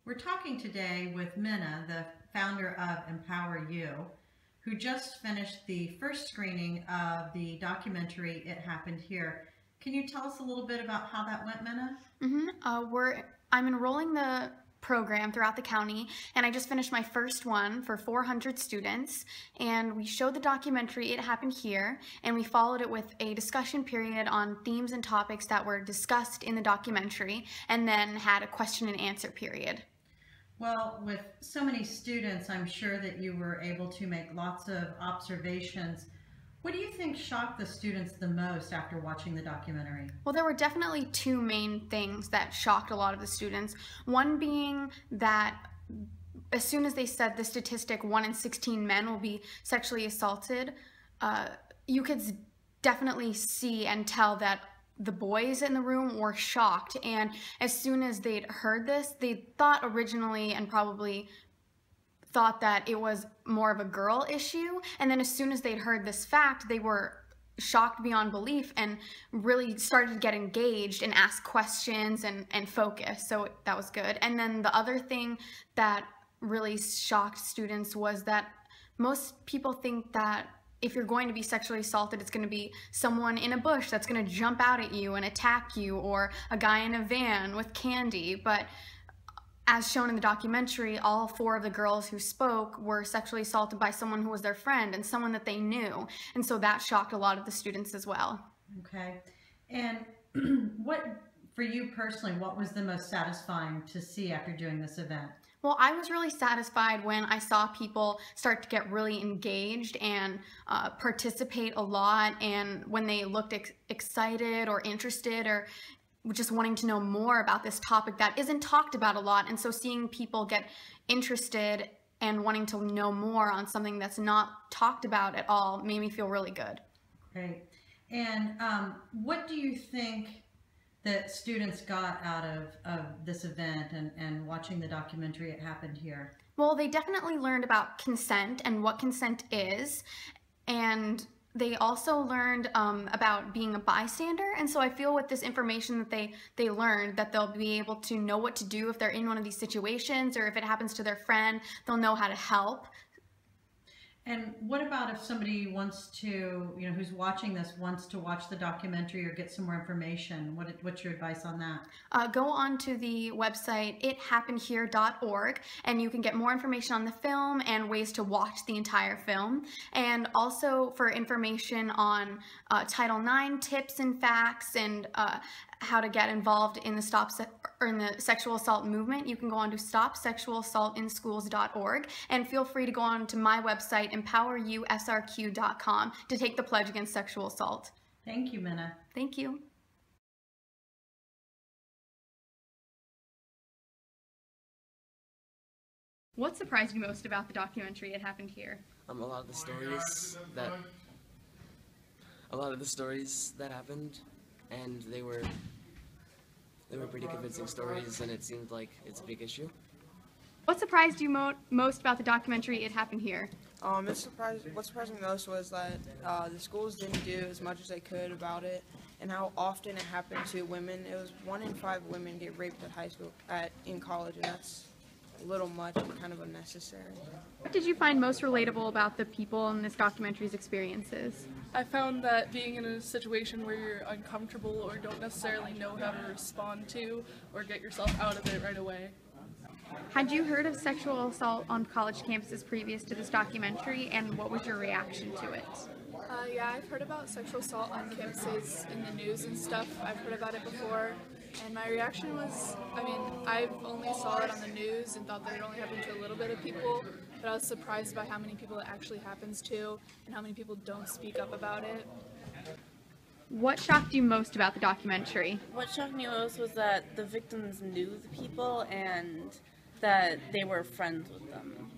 We're talking today with Minnah, the founder of EMPOWERU, who just finished the first screening of the documentary It Happened Here. Can you tell us a little bit about how that went, Minnah? I'm enrolling the program throughout the county, and I just finished my first one for 400 students, and we showed the documentary It Happened Here, and we followed it with a discussion period on themes and topics that were discussed in the documentary, and then had a question and answer period. Well, with so many students, I'm sure that you were able to make lots of observations. What do you think shocked the students the most after watching the documentary? Well, there were definitely two main things that shocked a lot of the students. One being that as soon as they said the statistic 1 in 16 men will be sexually assaulted, you could definitely see and tell that the boys in the room were shocked. And as soon as they'd heard this, they thought originally and probably thought that it was more of a girl issue, and then as soon as they'd heard this fact, they were shocked beyond belief and really started to get engaged and ask questions and focus, so that was good. And then the other thing that really shocked students was that most people think that if you're going to be sexually assaulted, it's going to be someone in a bush that's going to jump out at you and attack you, or a guy in a van with candy, but as shown in the documentary, all 4 of the girls who spoke were sexually assaulted by someone who was their friend and someone that they knew. And so that shocked a lot of the students as well. Okay. And for you personally, what was the most satisfying to see after doing this event? Well, I was really satisfied when I saw people start to get really engaged and participate a lot, and when they looked excited or interested or just wanting to know more about this topic that isn't talked about a lot. And so seeing people get interested and wanting to know more on something that's not talked about at all made me feel really good. Great. And what do you think that students got out of this event and watching the documentary It Happened Here? Well, they definitely learned about consent and what consent is, and they also learned about being a bystander. And so I feel with this information that they learned, that they'll be able to know what to do if they're in one of these situations, or if it happens to their friend, they'll know how to help. And what about if somebody wants to, who's watching this, wants to watch the documentary or get some more information? What's your advice on that? Go on to the website ithappenedhere.org, and you can get more information on the film and ways to watch the entire film. And also for information on Title IX tips and facts, and how to get involved in the sexual assault movement, you can go on to stopsexualassaultinschools.org, and feel free to go on to my website empowerusrq.com to take the pledge against sexual assault. Thank you, Minnah. Thank you. What surprised you most about the documentary It Happened Here? A lot of the stories that happened, and they were pretty convincing stories, and it seemed like it's a big issue. What surprised you most about the documentary It Happened Here? What surprised me most was that the schools didn't do as much as they could about it, and how often it happened to women. It was 1 in 5 women get raped in college, and that's a little much and kind of unnecessary. What did you find most relatable about the people in this documentary's experiences? I found that being in a situation where you're uncomfortable or don't necessarily know how to respond to or get yourself out of it right away. Had you heard of sexual assault on college campuses previous to this documentary, and what was your reaction to it? Yeah, I've heard about sexual assault on campuses in the news and stuff. I've heard about it before, and my reaction was, I've only saw it on the news and thought that it only happened to a little bit of people, but I was surprised by how many people it actually happens to and how many people don't speak up about it. What shocked you most about the documentary? What shocked me most was that the victims knew the people and that they were friends with them.